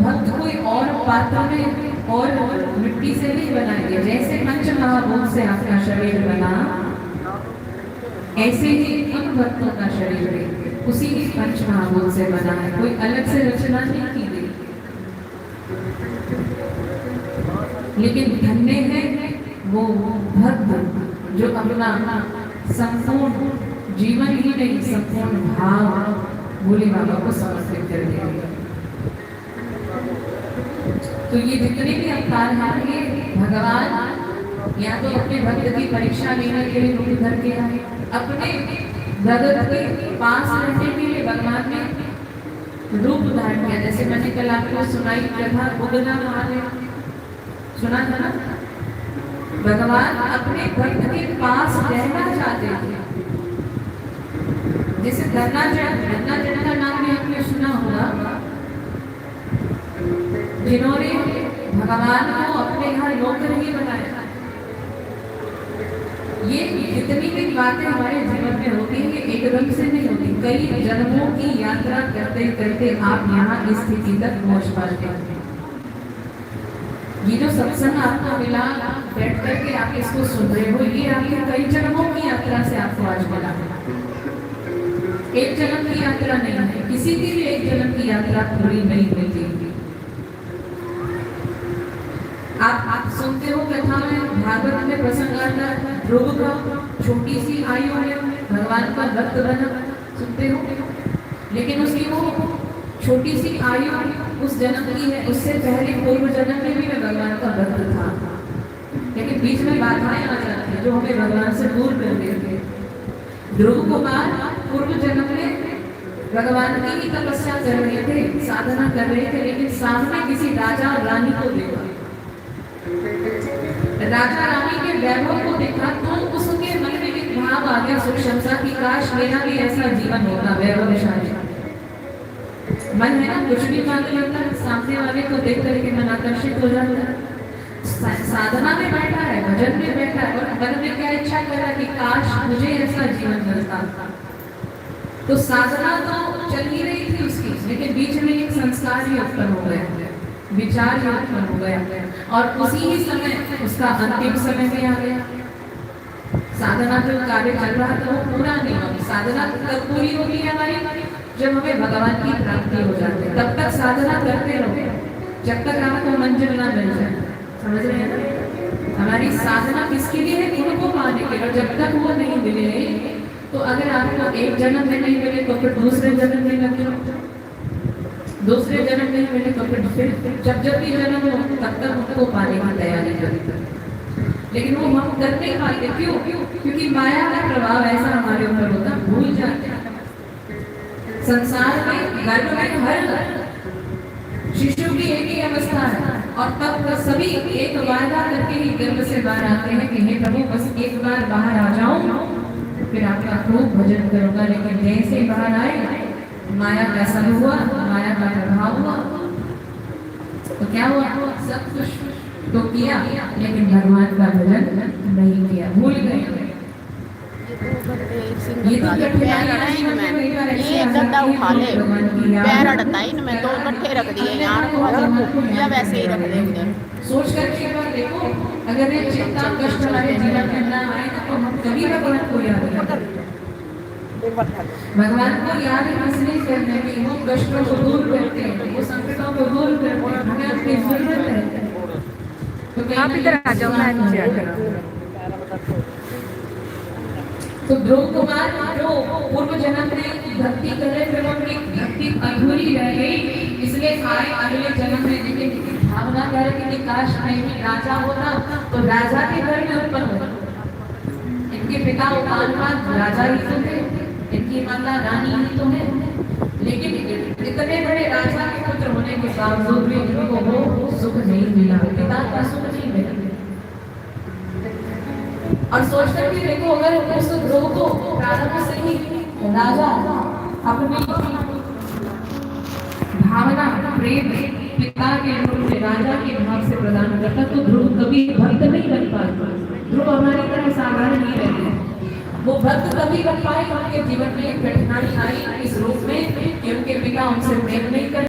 भक्त कोई और पात्र में और मिट्टी से नहीं बनाएंगे। जैसे पंच महाभूत से आपका शरीर बना, ऐसे ही उन भक्तों का शरीर भी उसी पंच महाभूत से बना है, कोई अलग से रचना नहीं की गई। लेकिन धन्य है वो भक्त जो अपना संपूर्ण जीवन ही नहीं, संपूर्ण भाव भोले बाबा को समर्पित कर देंगे। तो ये जितने भी अवतार हैं, ये भगवान या तो अपने भक्त की परीक्षा लेने के लिए रूप धर के आए, अपने भगत के पास रहने के लिए भगवान ने रूप धारण किया। जैसे मैंने कल आपको सुनाई कथा उगना महादेव, सुना था ना? भगवान अपने भक्त के पास रहना चाहते थे। जैसे धन्नाचरण का नाम भी आपने सुना होगा, जिन्होंने भगवान को अपने यहाँ नौकर ही बनाया। ये जितनी भी बातें हमारे जीवन में होती है, ये एकदम से नहीं होती। कई जन्मों की यात्रा करते करते आप यहाँ इस स्थिति तक पहुँच पाते हैं। ये जो सत्संग आपको मिला, बैठ करके आप इसको सुन रहे हो, ये आपके कई जन्मों की यात्रा से आपको आज मिला। एक जन्म की यात्रा नहीं है, किसी की भी एक जन्म की यात्रा पूरी नहीं होती। आप सुनते हो कथा में, भागवत में प्रसंग आता है, ध्रुव का छोटी सी आयु में भगवान का भक्त बना, सुनते हो। लेकिन उसकी वो छोटी सी आयु उस जन्म की है, उससे पहले पूर्व जन्म में भी मैं भगवान का भक्त था। लेकिन बीच में बाधाएं आ जाती है जो हमें भगवान से दूर कर देती है। ध्रुव कुमार पूर्व जन्म में भगवान की ही तपस्या कर रहे थे, साधना कर रहे थे, लेकिन सामने किसी राजा और रानी को देखा, राजा रानी के वैभव को देखा, तो उसके मन में एक भाव आ गया सुख शंसा की, काश मेरा भी ऐसा जीवन होता, वैभवशाली मन है ना, कुछ भी मांग लेता है, सामने वाले को देख करके मन आकर्षित हो जाता है। साधना में बैठा है, भजन में बैठा है, और मन में क्या इच्छा कर रहा है कि काश मुझे ऐसा जीवन मिलता। तो साधना तो चल ही रही थी उसकी, लेकिन बीच में एक संस्कार ही उत्पन्न हो गया, विचार ही उत्पन्न हो गया, और उसी ही समय उसका अंतिम समय भी आ गया। साधना जो कार्य चल रहा था वो पूरा नहीं होगी। साधना तब पूरी होगी हमारी जब हमें भगवान की प्राप्ति हो जाती है। तब तक साधना करते रहो जब तक आपको मंजिल ना मिल जाए, समझ रहे हैं ना? हमारी साधना किसके लिए है? उनको पाने के लिए। जब तक वो नहीं मिले, तो अगर आपको एक जन्म में नहीं मिले तो फिर दूसरे जन्म में लग जाओ, दूसरे जन्म में मिले तो फिर जब भी जन्म हो तब तक उनको पाने की तैयारी करें। लेकिन वो हम कर नहीं पाते, क्यों? क्योंकि माया का प्रभाव ऐसा हमारे ऊपर होता, भूल जाते हैं। संसार में गर्भ में हर शिशु की एक ही अवस्था है, और तब सभी एक वादा करके ही गर्भ से बाहर आते हैं कि हे प्रभु बस एक बार बाहर आ जाऊं, फिर आपका खूब भजन करूंगा। लेकिन जैसे बाहर आए, माया का संग हुआ, माया का प्रभाव हुआ, तो क्या हुआ? सब कुछ तो किया, लेकिन भगवान का भजन नहीं किया, भूल गए। ये तो ये गद्दा उठा ले, पैर अड़ता है इनमें, तो इकट्ठे रख दिए यहाँ, या वैसे ही रख दे उधर। सोच करके एक बार देखो, अगर ये चिंता कष्ट हमारे जीवन में ना आए तो हम कभी भगवान को याद नहीं करते। भगवान को याद इसलिए करने की वो कष्टों को दूर करते हैं, वो संकटों को दूर करते हैं, हमें अपनी जरूरत है। तो आप इधर आ जाओ, मैं नीचे आकर। तो ध्रुव कुमार जो पूर्व जन्म में भक्ति कर रहे थे, उनकी भक्ति अधूरी रह गई, इसलिए आए अगले जन्म में लेकिन भावना कर कि काश मैं भी राजा होता, तो राजा के घर में उत्पन्न होता। इनके पिता उपालपाद राजा ही तो थे, इनकी माता रानी ही तो है, लेकिन इतने बड़े राजा के पुत्र होने के बावजूद भी इनको वो सुख नहीं मिला, पिता का सुख नहीं मिला। और सोच कर भी देखो, अगर उस ध्रुव को प्रारंभ से ही राजा अपनी भावना प्रेम पिता के रूप में राजा के भाव से प्रदान करता, तो ध्रुव कभी भक्त नहीं बन पाता। ध्रुव हमारी तरह साधारण नहीं रहते, वो भक्त कभी बन पाए उनके जीवन में कठिनाई आई इस रूप में कि उनके पिता उनसे प्रेम नहीं कर